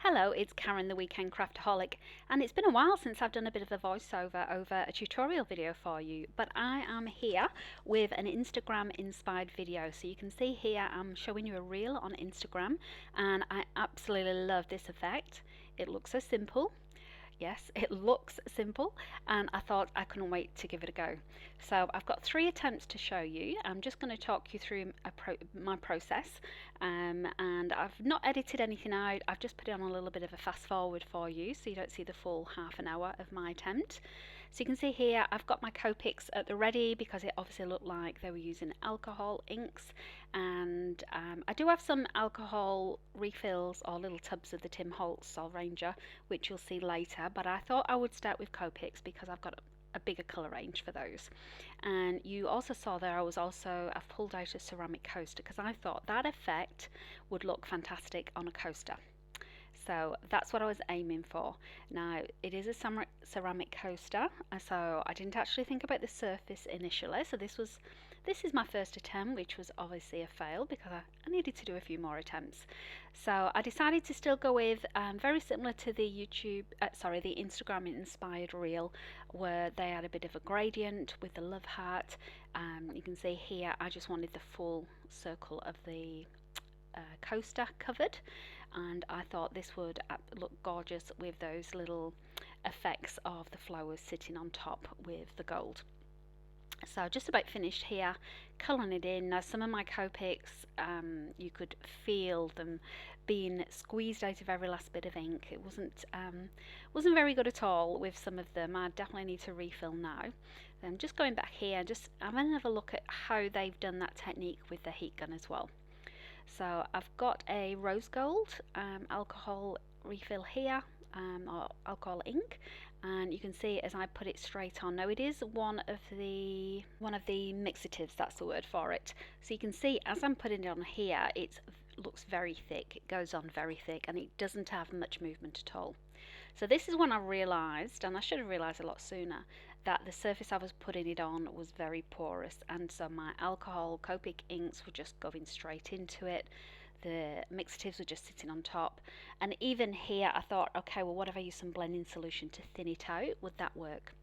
Hello, it's Karen the Weekend Craftaholic, and it's been a while since I've done a bit of a voiceover over a tutorial video for you, but I am here with an Instagram inspired video. So you can see here I'm showing you a reel on Instagram, and I absolutely love this effect. It looks so simple. Yes, it looks simple, and I thought I couldn't wait to give it a go. So I've got 3 attempts to show you. I'm just going to talk you through my process, and I've not edited anything out. I've just put it on a little bit of a fast forward for you so you don't see the full half an hour of my attempt. So you can see here I've got my Copics at the ready because it obviously looked like they were using alcohol inks, and I do have some alcohol refills or little tubs of the Tim Holtz Sol Ranger, which you'll see later, but I thought I would start with Copics because I've got a bigger colour range for those. And you also saw there I've pulled out a ceramic coaster because I thought that effect would look fantastic on a coaster. So that's what I was aiming for. Now it is a ceramic coaster, so I didn't actually think about the surface initially. So this is my first attempt, which was obviously a fail because I needed to do a few more attempts. So I decided to still go with very similar to the the Instagram inspired reel, where they had a bit of a gradient with the love heart. You can see here I just wanted the full circle of the coaster covered, and I thought this would look gorgeous with those little effects of the flowers sitting on top with the gold. So just about finished here, colouring it in. Now some of my Copics, you could feel them being squeezed out of every last bit of ink. It wasn't very good at all with some of them. I definitely need to refill now. Then just going back here, just I'm going to have a look at how they've done that technique with the heat gun as well. So I've got a rose gold alcohol refill here, or alcohol ink, and you can see as I put it straight on. Now it is one of the mixatives, that's the word for it. So you can see as I'm putting it on here, it looks very thick. It goes on very thick, and it doesn't have much movement at all. So this is when I realised, and I should have realised a lot sooner, that the surface I was putting it on was very porous, and so my alcohol Copic inks were just going straight into it. The mixatives were just sitting on top, and even here I thought, okay, well, what if I use some blending solution to thin it out? Would that work?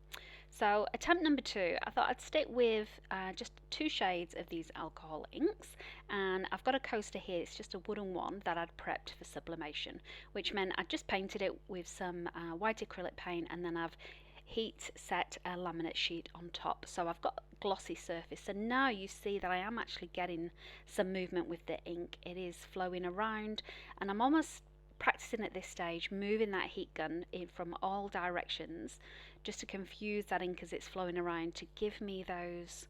So attempt number 2, I thought I'd stick with just 2 shades of these alcohol inks, and I've got a coaster here. It's just a wooden one that I'd prepped for sublimation, which meant I just painted it with some white acrylic paint, and then I've heat set a laminate sheet on top, so I've got a glossy surface. So now you see that I am actually getting some movement with the ink. It is flowing around, and I'm almost practicing at this stage moving that heat gun in from all directions just to confuse that ink as it's flowing around, to give me those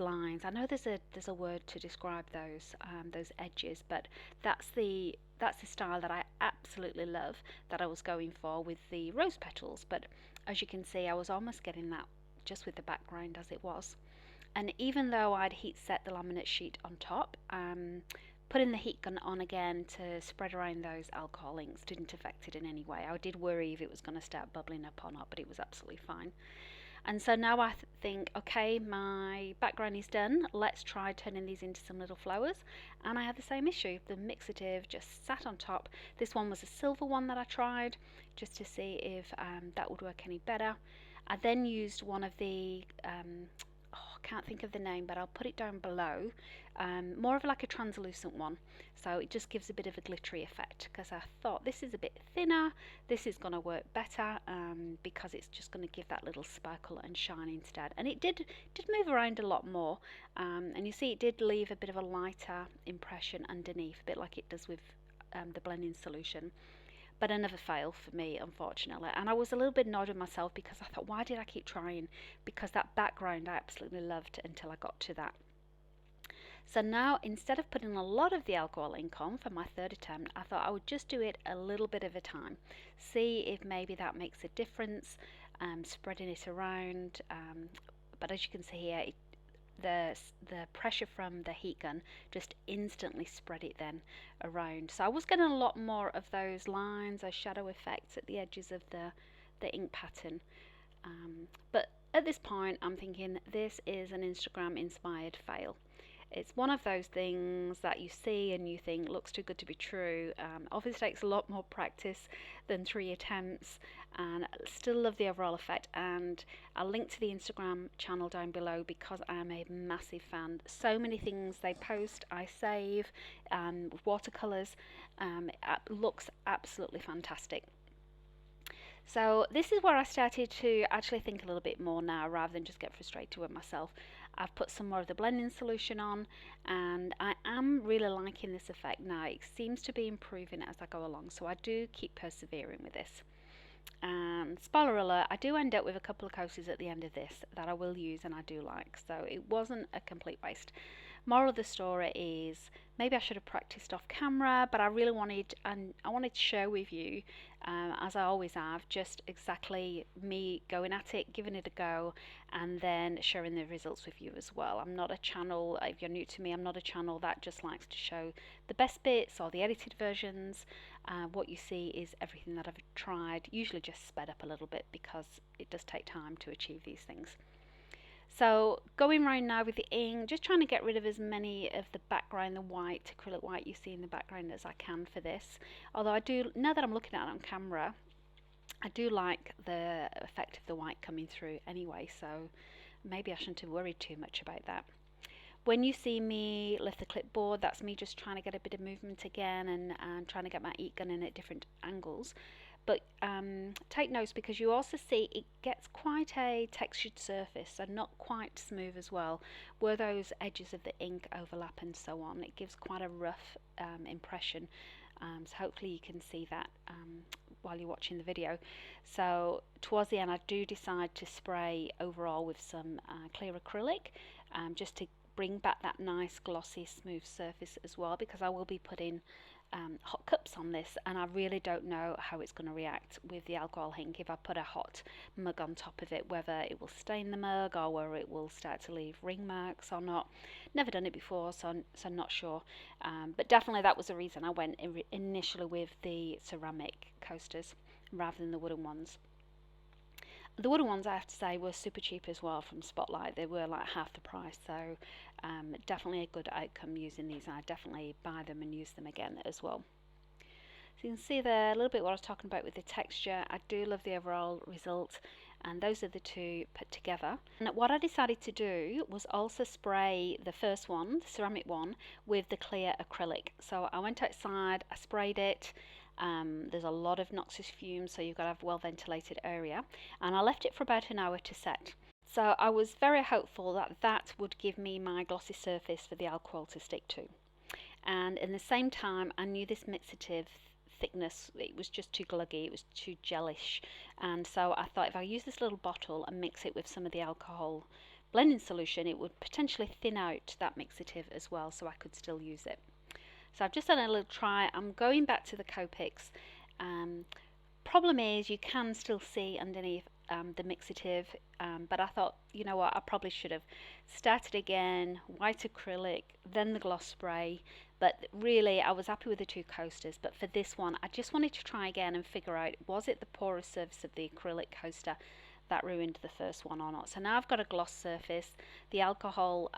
lines. I know there's a word to describe those edges, but that's the style that I absolutely love, that I was going for with the rose petals. But as you can see, I was almost getting that just with the background as it was. And even though I'd heat set the laminate sheet on top, putting the heat gun on again to spread around those alcohol inks didn't affect it in any way. I did worry if it was going to start bubbling up or not, but it was absolutely fine. And so now I think, okay, my background is done. Let's try turning these into some little flowers. And I had the same issue. The mixative just sat on top. This one was a silver one that I tried just to see if that would work any better. I then used one of the I can't think of the name, but I'll put it down below, more of like a translucent one, so it just gives a bit of a glittery effect, because I thought this is a bit thinner, this is going to work better, because it's just going to give that little sparkle and shine instead. And it did move around a lot more, and you see it did leave a bit of a lighter impression underneath, a bit like it does with the blending solution. But another fail for me, unfortunately. And I was a little bit annoyed with myself because I thought, why did I keep trying? Because that background I absolutely loved until I got to that. So now, instead of putting a lot of the alcohol ink on for my 3rd attempt, I thought I would just do it a little bit at a time. See if maybe that makes a difference, spreading it around. But as you can see here, the pressure from the heat gun just instantly spread it then around. So I was getting a lot more of those lines, those shadow effects at the edges of the ink pattern. But at this point I'm thinking this is an Instagram inspired fail. It's one of those things that you see and you think looks too good to be true. Obviously takes a lot more practice than 3 attempts, and still love the overall effect. And I'll link to the Instagram channel down below because I'm a massive fan. So many things they post I save, watercolours. It looks absolutely fantastic. So this is where I started to actually think a little bit more now, rather than just get frustrated with myself. I've put some more of the blending solution on, and I am really liking this effect now. It seems to be improving as I go along, so I do keep persevering with this. And spoiler alert, I do end up with a couple of coasters at the end of this that I will use and I do like, so it wasn't a complete waste. Moral of the story is maybe I should have practiced off camera, but I really wanted, and I wanted to share with you, as I always have, just exactly me going at it, giving it a go, and then sharing the results with you as well. I'm not a channel, if you're new to me, I'm not a channel that just likes to show the best bits or the edited versions. What you see is everything that I've tried, usually just sped up a little bit because it does take time to achieve these things. So going around now with the ink, just trying to get rid of as many of the background, the white, acrylic white you see in the background as I can for this. Although I do, now that I'm looking at it on camera, I do like the effect of the white coming through anyway, so maybe I shouldn't have worried too much about that. When you see me lift the clipboard, that's me just trying to get a bit of movement again, and trying to get my heat gun in at different angles. But take notes, because you also see it gets quite a textured surface and not quite smooth as well, where those edges of the ink overlap and so on. It gives quite a rough impression, so hopefully you can see that while you're watching the video. So towards the end I do decide to spray overall with some clear acrylic, just to bring back that nice glossy smooth surface as well, because I will be putting hot cups on this, and I really don't know how it's going to react with the alcohol ink if I put a hot mug on top of it, whether it will stain the mug or whether it will start to leave ring marks or not. Never done it before, so not sure, but definitely that was the reason I went initially with the ceramic coasters rather than the wooden ones. The wooden ones, I have to say, were super cheap as well from Spotlight. They were like half the price, so definitely a good outcome using these. I definitely buy them and use them again as well. So you can see there a little bit what I was talking about with the texture. I do love the overall result, and those are the two put together. And what I decided to do was also spray the first one, the ceramic one, with the clear acrylic. So I went outside, I sprayed it. There's a lot of noxious fumes, so you've got to have a well ventilated area, and I left it for about an hour to set. So I was very hopeful that that would give me my glossy surface for the alcohol to stick to. And in the same time, I knew this mixative thickness, it was just too gluggy, it was too gelish, and so I thought if I use this little bottle and mix it with some of the alcohol blending solution, it would potentially thin out that mixative as well, so I could still use it. So I've just done a little try. I'm going back to the Copics. Problem is you can still see underneath the mixative, but I thought, you know what, I probably should have started again, white acrylic, then the gloss spray. But really I was happy with the two coasters, but for this one I just wanted to try again and figure out, was it the porous surface of the acrylic coaster that ruined the first one or not. So now I've got a gloss surface, the alcohol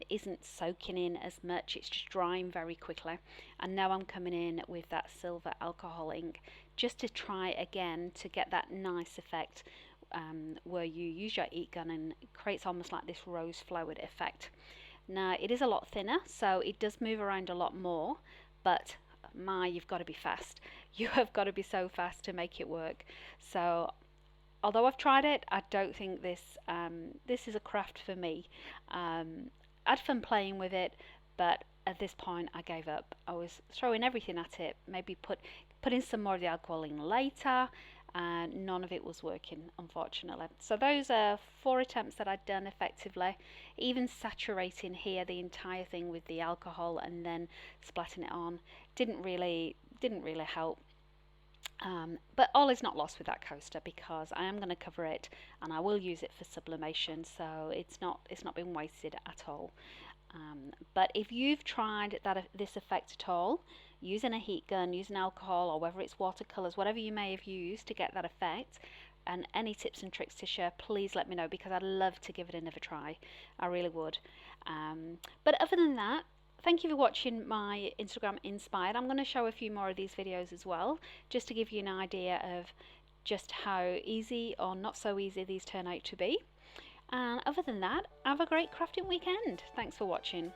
isn't soaking in as much, it's just drying very quickly, and now I'm coming in with that silver alcohol ink just to try again to get that nice effect, where you use your heat gun and it creates almost like this rose flowered effect. Now it is a lot thinner, so it does move around a lot more, but you've got to be fast. You have got to be so fast to make it work. So although I've tried it, I don't think this is a craft for me. I had fun playing with it, but at this point I gave up. I was throwing everything at it, maybe putting some more of the alcohol in later, and none of it was working, unfortunately. So those are 4 attempts that I'd done effectively. Even saturating here the entire thing with the alcohol and then splatting it on didn't really help. But all is not lost with that coaster, because I am going to cover it and I will use it for sublimation, so it's not been wasted at all. But if you've tried this effect at all, using a heat gun, using alcohol, or whether it's watercolors, whatever you may have used to get that effect, and any tips and tricks to share, please let me know, because I'd love to give it another try. I really would. But other than that, thank you for watching my Instagram Inspired. I'm going to show a few more of these videos as well, just to give you an idea of just how easy or not so easy these turn out to be. And other than that, have a great crafting weekend. Thanks for watching.